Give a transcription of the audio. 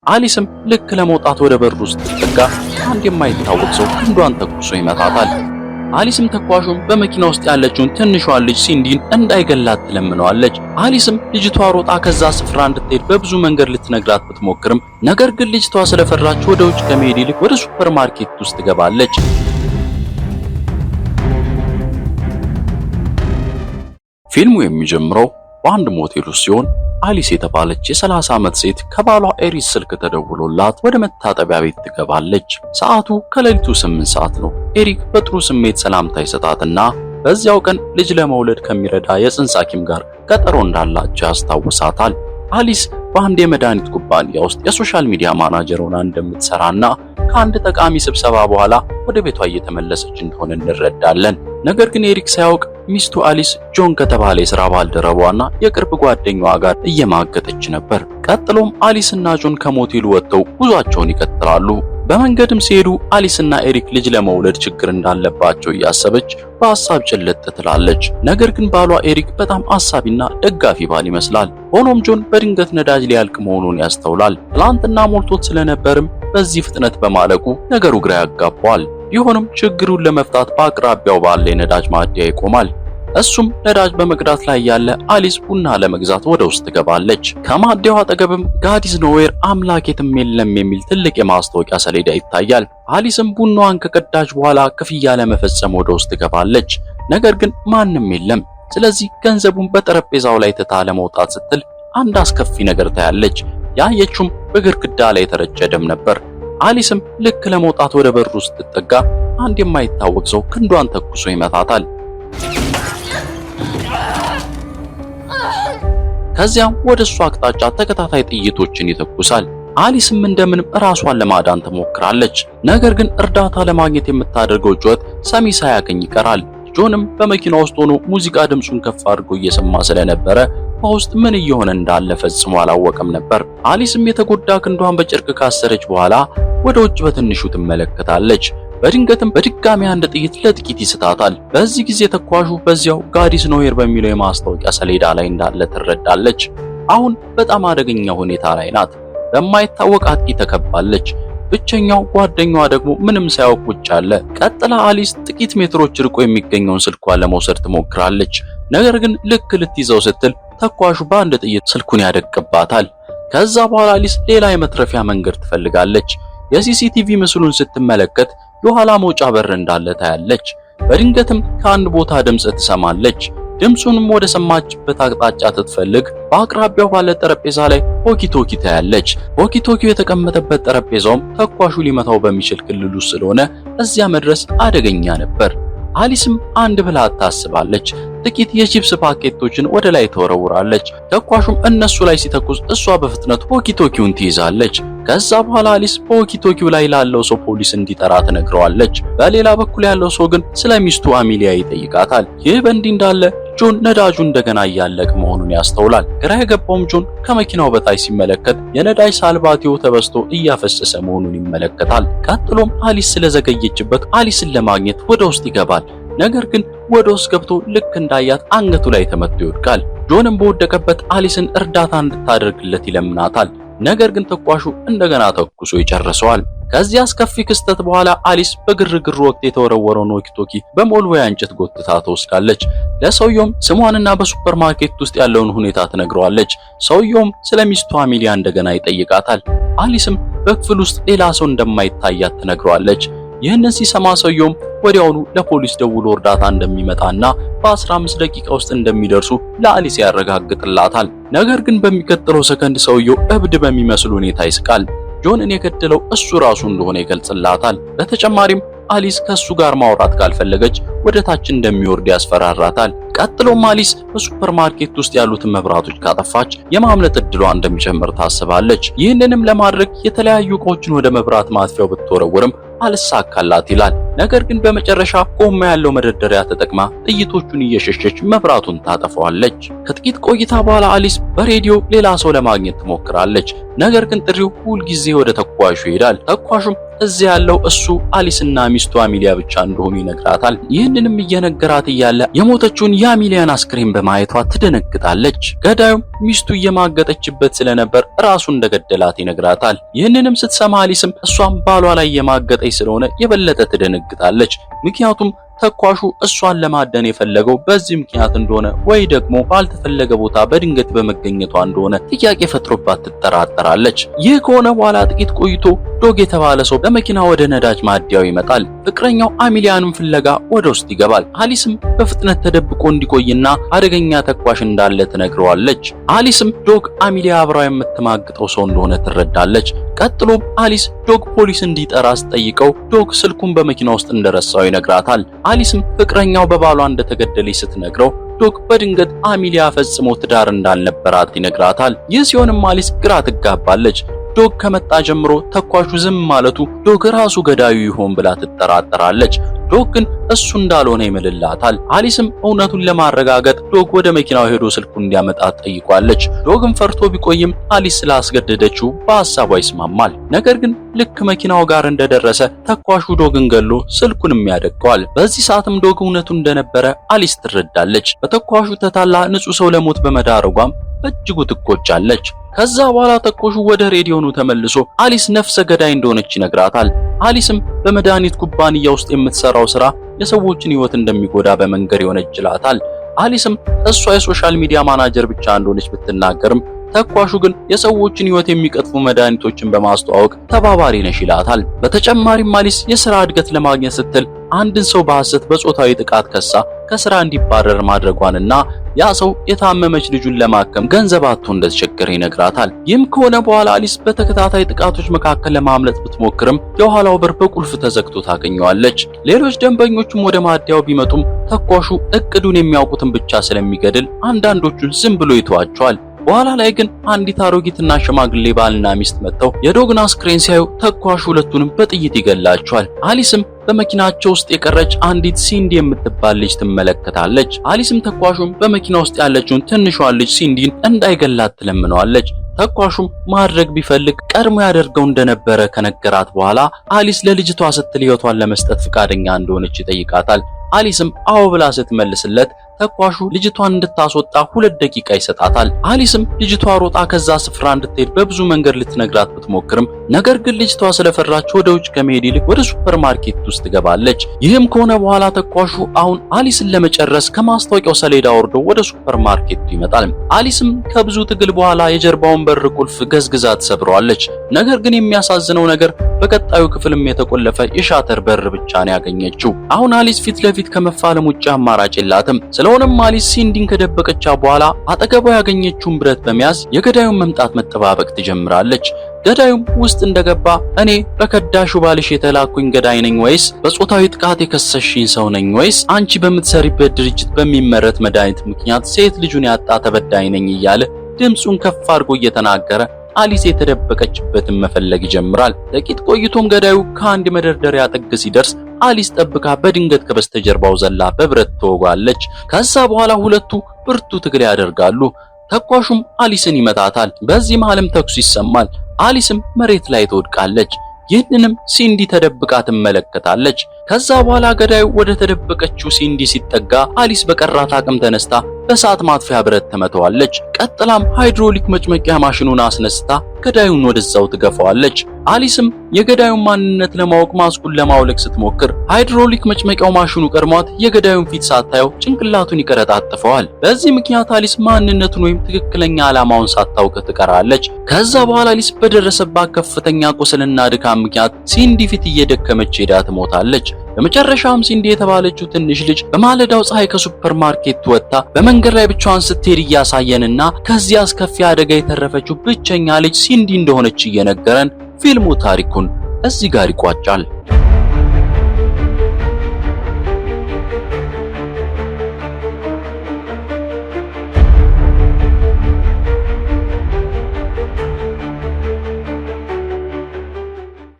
አሊስም ልክ ለመውጣት ወደ በሩ ውስጥ ተጠጋ። አንድ የማይታወቅ ሰው ክንዷን ተኩሶ ይመታታል። አሊስም ተኳሹም በመኪና ውስጥ ያለችውን ትንሿን ልጅ ሲንዲን እንዳይገላት ትለምነዋለች። አሊስም ልጅቷ ሮጣ ከዛ ስፍራ እንድትሄድ በብዙ መንገድ ልትነግራት ብትሞክርም ነገር ግን ልጅቷ ስለፈራች ወደ ውጭ ከመሄድ ይልቅ ወደ ሱፐርማርኬት ውስጥ ትገባለች። ፊልሙ የሚጀምረው በአንድ ሞቴል ውስጥ ሲሆን አሊስ የተባለች የ30 ዓመት ሴት ከባሏ ኤሪስ ስልክ ተደውሎላት ወደ መታጠቢያ ቤት ትገባለች። ሰዓቱ ከሌሊቱ 8 ሰዓት ነው። ኤሪክ በጥሩ ስሜት ሰላምታ ይሰጣትና በዚያው ቀን ልጅ ለመውለድ ከሚረዳ የጽንስ ሐኪም ጋር ቀጠሮ እንዳላቸው ያስታውሳታል። አሊስ በአንድ የመድኃኒት ኩባንያ ውስጥ የሶሻል ሚዲያ ማናጀር ሆና እንደምትሰራና ከአንድ ጠቃሚ ስብሰባ በኋላ ወደ ቤቷ እየተመለሰች እንደሆነ እንረዳለን። ነገር ግን ኤሪክ ሳያውቅ ሚስቱ አሊስ ጆን ከተባለ የሥራ ባልደረባዋና የቅርብ ጓደኛዋ ጋር እየማገጠች ነበር። ቀጥሎም አሊስና ጆን ከሞቴሉ ወጥተው ጉዟቸውን ይቀጥላሉ። በመንገድም ሲሄዱ አሊስና ኤሪክ ልጅ ለመውለድ ችግር እንዳለባቸው እያሰበች በሐሳብ ጭልጥ ትላለች። ነገር ግን ባሏ ኤሪክ በጣም አሳቢና ደጋፊ ባል ይመስላል። ሆኖም ጆን በድንገት ነዳጅ ሊያልቅ መሆኑን ያስተውላል። ትላንትና ሞልቶት ስለነበርም በዚህ ፍጥነት በማለቁ ነገሩ ግራ ያጋባዋል። ቢሆንም ችግሩን ለመፍታት በአቅራቢያው ባለ የነዳጅ ማደያ ይቆማል። እሱም ነዳጅ በመቅዳት ላይ ያለ አሊስ ቡና ለመግዛት ወደ ውስጥ ትገባለች። ከማደያው አጠገብም ጋድ ኢዝ ኖዌር አምላክ የትም የለም የሚል ትልቅ የማስታወቂያ ሰሌዳ ይታያል። አሊስም ቡናዋን ከቀዳች በኋላ ክፍያ ለመፈጸም ወደ ውስጥ ትገባለች። ነገር ግን ማንም የለም። ስለዚህ ገንዘቡን በጠረጴዛው ላይ ትታ ለመውጣት ስትል አንድ አስከፊ ነገር ታያለች። ያየችውም በግድግዳ ላይ የተረጨ ደም ነበር። አሊስም ልክ ለመውጣት ወደ በሩ ውስጥ ስትጠጋ አንድ የማይታወቅ ሰው ክንዷን ተኩሶ ይመታታል። ከዚያም ወደ እሷ አቅጣጫ ተከታታይ ጥይቶችን ይተኩሳል። አሊስም እንደምንም ራሷን ለማዳን ትሞክራለች። ነገር ግን እርዳታ ለማግኘት የምታደርገው ጩኸት ሰሚ ሳያገኝ ይቀራል። ጆንም በመኪና ውስጥ ሆኖ ሙዚቃ ድምጹን ከፍ አድርጎ እየሰማ ስለነበረ በውስጥ ምን እየሆነ እንዳለ ፈጽሞ አላወቀም ነበር። አሊስም የተጎዳ ክንዷን በጨርቅ ካሰረች በኋላ ወደ ውጭ በትንሹ ትመለከታለች። በድንገትም በድጋሚ አንድ ጥይት ለጥቂት ይስታታል። በዚህ ጊዜ ተኳሹ በዚያው ጋድ ኢዝ ኖዌር በሚለው የማስታወቂያ ሰሌዳ ላይ እንዳለ ትረዳለች። አሁን በጣም አደገኛ ሁኔታ ላይ ናት። በማይታወቅ አጥቂ ተከባለች። ብቸኛው ጓደኛዋ ደግሞ ምንም ሳያውቅ ውጭ አለ። ቀጥላ አሊስ ጥቂት ሜትሮች ርቆ የሚገኘውን ስልኳን ለመውሰድ ትሞክራለች። ነገር ግን ልክ ልትይዘው ስትል ተኳሹ በአንድ ጥይት ስልኩን ያደቅባታል። ከዛ በኋላ አሊስ ሌላ የመትረፊያ መንገድ ትፈልጋለች። የሲሲቲቪ ምስሉን ስትመለከት የኋላ መውጫ በር እንዳለ ታያለች። በድንገትም ከአንድ ቦታ ድምጽ ትሰማለች። ድምጹንም ወደ ሰማችበት አቅጣጫ ስትፈልግ በአቅራቢያው ባለ ጠረጴዛ ላይ ሆኪቶኪ ታያለች። ሆኪቶኪው የተቀመጠበት ጠረጴዛውም ተኳሹ ሊመታው በሚችል ክልል ውስጥ ስለሆነ እዚያ መድረስ አደገኛ ነበር። አሊስም አንድ ብላ ታስባለች። ጥቂት የቺፕስ ፓኬቶችን ወደ ላይ ተወረውራለች። ተኳሹም እነሱ ላይ ሲተኩስ እሷ በፍጥነት ሆኪቶኪውን ትይዛለች። ከዛ በኋላ አሊስ በሆኪቶኪው ላይ ላለው ሰው ፖሊስ እንዲጠራ ትነግረዋለች። በሌላ በኩል ያለው ሰው ግን ስለ ሚስቱ አሚሊያ ይጠይቃታል። ይህ በእንዲህ እንዳለ ጆን ነዳጁ እንደገና እያለቀ መሆኑን ያስተውላል። ግራ የገባውም ጆን ከመኪናው በታች ሲመለከት የነዳጅ ሳልባቲው ተበስቶ እያፈሰሰ መሆኑን ይመለከታል። ቀጥሎም አሊስ ስለዘገየችበት አሊስን ለማግኘት ወደ ውስጥ ይገባል። ነገር ግን ወደ ውስጥ ገብቶ ልክ እንዳያት አንገቱ ላይ ተመቶ ይወድቃል። ጆንም በወደቀበት አሊስን እርዳታ እንድታደርግለት ይለምናታል። ነገር ግን ተኳሹ እንደገና ተኩሶ ይጨርሰዋል። ከዚህ አስከፊ ክስተት በኋላ አሊስ በግርግር ወቅት የተወረወረውን ዎኪቶኪ በሞልዌያ እንጨት ጎትታ ትወስዳለች። ለሰውየውም ስሟንና በሱፐርማርኬት ውስጥ ያለውን ሁኔታ ትነግረዋለች። ሰውየውም ስለ ሚስቱ አሚሊያ እንደገና ይጠይቃታል። አሊስም በክፍል ውስጥ ሌላ ሰው እንደማይታያት ትነግረዋለች። ይህንን ሲሰማ ሰውየውም ወዲያውኑ ለፖሊስ ደውሎ እርዳታ እንደሚመጣና በ15 ደቂቃ ውስጥ እንደሚደርሱ ለአሊስ ያረጋግጥላታል። ነገር ግን በሚቀጥለው ሰከንድ ሰውየው እብድ በሚመስል ሁኔታ ይስቃል። ጆንን የገደለው እሱ ራሱ እንደሆነ ይገልጽላታል። በተጨማሪም አሊስ ከሱ ጋር ማውራት ካልፈለገች ወደ ታች እንደሚወርድ ያስፈራራታል። ቀጥሎም አሊስ በሱፐርማርኬት ውስጥ ያሉትን መብራቶች ካጠፋች የማምለጥ ዕድሏ እንደሚጨምር ታስባለች። ይህንንም ለማድረግ የተለያዩ እቃዎችን ወደ መብራት ማጥፊያው ብትወረውርም አልሳካላት ይላል። ነገር ግን በመጨረሻ ጎማ ያለው መደርደሪያ ተጠቅማ ጥይቶቹን እየሸሸች መብራቱን ታጠፋዋለች። ከጥቂት ቆይታ በኋላ አሊስ በሬዲዮ ሌላ ሰው ለማግኘት ትሞክራለች። ነገር ግን ጥሪው ሁልጊዜ ወደ ተኳሹ ይሄዳል። ተኳሹም እዚህ ያለው እሱ አሊስና ሚስቱ አሚሊያ ብቻ እንደሆኑ ይነግራታል። ይህን ይህንንም እየነገራት እያለ የሞተችውን የአሚሊያን አስክሬን በማየቷ ትደነግጣለች። ገዳዩም ሚስቱ እየማገጠችበት ስለነበር ራሱ እንደገደላት ይነግራታል። ይህንንም ስትሰማ አሊስም እሷም ባሏ ላይ የማገጠች ስለሆነ የበለጠ ትደነግጣለች። ምክንያቱም ተኳሹ እሷን ለማደን የፈለገው በዚህ ምክንያት እንደሆነ ወይ ደግሞ ባልተፈለገ ቦታ በድንገት በመገኘቷ እንደሆነ ጥያቄ ፈጥሮባት ትጠራጠራለች። ይህ ከሆነ በኋላ ጥቂት ቆይቶ ዶግ የተባለ ሰው በመኪና ወደ ነዳጅ ማደያው ይመጣል። ፍቅረኛው አሚሊያንም ፍለጋ ወደ ውስጥ ይገባል። አሊስም በፍጥነት ተደብቆ እንዲቆይና አደገኛ ተኳሽ እንዳለ ትነግረዋለች። አሊስም ዶግ አሚሊያ አብራው የምትማግጠው ሰው እንደሆነ ትረዳለች። ቀጥሎም አሊስ ዶግ ፖሊስ እንዲጠራ ስትጠይቀው ዶግ ስልኩን በመኪና ውስጥ እንደረሳው ይነግራታል። አሊስም ፍቅረኛው በባሏ እንደተገደለች ስትነግረው ዶግ በድንገት አሚሊያ ፈጽሞ ትዳር እንዳልነበራት ይነግራታል። ይህ ሲሆንም አሊስ ግራ ትጋባለች። ዶግ ከመጣ ጀምሮ ተኳሹ ዝም ማለቱ ዶግ ራሱ ገዳዩ ይሆን ብላ ትጠራጠራለች። ዶግ ግን እሱ እንዳልሆነ ይምልላታል። አሊስም እውነቱን ለማረጋገጥ ዶግ ወደ መኪናው ሄዶ ስልኩን እንዲያመጣ ጠይቋለች። ዶግም ፈርቶ ቢቆይም አሊስ ስላስገደደችው በሐሳቧ ይስማማል። ነገር ግን ልክ መኪናው ጋር እንደደረሰ ተኳሹ ዶግን ገሎ ስልኩንም ያደቀዋል። በዚህ ሰዓትም ዶግ እውነቱ እንደነበረ አሊስ ትረዳለች። በተኳሹ ተታላ ንጹህ ሰው ለሞት በመዳረጓም በእጅጉ ትቆጫለች። ከዛ በኋላ ተኳሹ ወደ ሬዲዮኑ ተመልሶ አሊስ ነፍሰ ገዳይ እንደሆነች ይነግራታል። አሊስም በመድኃኒት ኩባንያ ውስጥ የምትሰራው ስራ የሰዎችን ሕይወት እንደሚጎዳ በመንገር ይወነጅላታል። አሊስም እሷ የሶሻል ሚዲያ ማናጀር ብቻ እንደሆነች ብትናገርም ተኳሹ ግን የሰዎችን ሕይወት የሚቀጥፉ መድኃኒቶችን በማስተዋወቅ ተባባሪ ነሽ ይላታል። በተጨማሪም አሊስ የሥራ እድገት ለማግኘት ስትል አንድን ሰው በሐሰት በጾታዊ ጥቃት ከሳ ከሥራ እንዲባረር ማድረጓንና ያ ሰው የታመመች ልጁን ለማከም ገንዘብ አጥቶ እንደተቸገረ ይነግራታል። ይህም ከሆነ በኋላ አሊስ በተከታታይ ጥቃቶች መካከል ለማምለጥ ብትሞክርም የኋላው በር በቁልፍ ተዘግቶ ታገኘዋለች። ሌሎች ደንበኞችም ወደ ማደያው ቢመጡም ተኳሹ እቅዱን የሚያውቁትን ብቻ ስለሚገድል አንዳንዶቹን ዝም ብሎ ይተዋቸዋል። በኋላ ላይ ግን አንዲት አሮጊትና ሽማግሌ ባልና ሚስት መጥተው የዶግን አስክሬን ሲያዩ ተኳሹ ሁለቱንም በጥይት ይገላቸዋል። አሊስም በመኪናቸው ውስጥ የቀረች አንዲት ሲንዲ የምትባል ልጅ ትመለከታለች። አሊስም ተኳሹም በመኪና ውስጥ ያለችውን ትንሿን ልጅ ሲንዲን እንዳይገላት ትለምነዋለች። ተኳሹም ማድረግ ቢፈልግ ቀድሞ ያደርገው እንደነበረ ከነገራት በኋላ አሊስ ለልጅቷ ስትል ሕይወቷን ለመስጠት ፈቃደኛ እንደሆነች ይጠይቃታል። አሊስም አዎ ብላ ስትመልስለት ተኳሹ ልጅቷን እንድታስወጣ 2 ደቂቃ ይሰጣታል። አሊስም ልጅቷ ሮጣ ከዛ ስፍራ እንድትሄድ በብዙ መንገድ ልትነግራት ብትሞክርም ነገር ግን ልጅቷ ስለፈራች ወደ ውጭ ከመሄድ ይልቅ ወደ ሱፐርማርኬት ውስጥ ትገባለች። ይህም ከሆነ በኋላ ተኳሹ አሁን አሊስን ለመጨረስ ከማስታወቂያው ሰሌዳ ወርዶ ወደ ሱፐርማርኬቱ ይመጣል። አሊስም ከብዙ ትግል በኋላ የጀርባውን በር ቁልፍ ገዝግዛ ትሰብረዋለች። ነገር ግን የሚያሳዝነው ነገር በቀጣዩ ክፍልም የተቆለፈ የሻተር በር ብቻ ነው ያገኘችው። አሁን አሊስ ፊት ለፊት ከመፋለም ውጭ አማራጭ የላትም። ስለሆነም አሊስ ሲንዲን ከደበቀቻ በኋላ አጠገቧ ያገኘችውን ብረት በመያዝ የገዳዩን መምጣት መጠባበቅ ትጀምራለች። ገዳዩም ውስጥ እንደገባ እኔ በከዳሹ ባልሽ የተላኩኝ ገዳይ ነኝ ወይስ በጾታዊ ጥቃት የከሰሽኝ ሰው ነኝ ወይስ አንቺ በምትሰሪበት ድርጅት በሚመረት መድኃኒት ምክንያት ሴት ልጁን ያጣ ተበዳይ ነኝ እያለ ድምፁን ከፍ አድርጎ እየተናገረ አሊስ የተደበቀችበትን መፈለግ ይጀምራል። ጥቂት ቆይቶም ገዳዩ ከአንድ መደርደሪያ ጥግ ሲደርስ አሊስ ጠብቃ በድንገት ከበስተጀርባው ዘላ በብረት ተወጋለች። ከዛ በኋላ ሁለቱ ብርቱ ትግል ያደርጋሉ። ተኳሹም አሊስን ይመታታል። በዚህ መሃልም ተኩስ ይሰማል። አሊስም መሬት ላይ ትወድቃለች። ይህንንም ሲንዲ ተደብቃ ትመለከታለች። ከዛ በኋላ ገዳዩ ወደ ተደበቀችው ሲንዲ ሲጠጋ አሊስ በቀራት አቅም ተነስታ በሰዓት ማጥፊያ ብረት ተመተዋለች። ቀጥላም ሃይድሮሊክ መጭመቂያ ማሽኑን አስነስታ ገዳዩን ወደዛው ትገፋዋለች። አሊስም የገዳዩን ማንነት ለማወቅ ማስኩን ለማውለቅ ስትሞክር ሃይድሮሊክ መጭመቂያው ማሽኑ ቀድሟት የገዳዩን ፊት ሳታየው ጭንቅላቱን ይቀረጣጥፈዋል። በዚህ ምክንያት አሊስ ማንነቱን ወይም ትክክለኛ ዓላማውን ሳታውቅ ትቀራለች። ከዛ በኋላ አሊስ በደረሰባት ከፍተኛ ቁስልና ድካም ምክንያት ሲንዲ ፊት እየደከመች ሄዳ ትሞታለች። በመጨረሻም ሲንዲ የተባለችው ትንሽ ልጅ በማለዳው ፀሐይ ከሱፐርማርኬት ወጥታ በመንገድ ላይ ብቻዋን ስትሄድ እያሳየንና ከዚያ አስከፊ አደጋ የተረፈችው ብቸኛ ልጅ ሲንዲ እንደሆነች እየነገረን ፊልሙ ታሪኩን እዚህ ጋር ይቋጫል።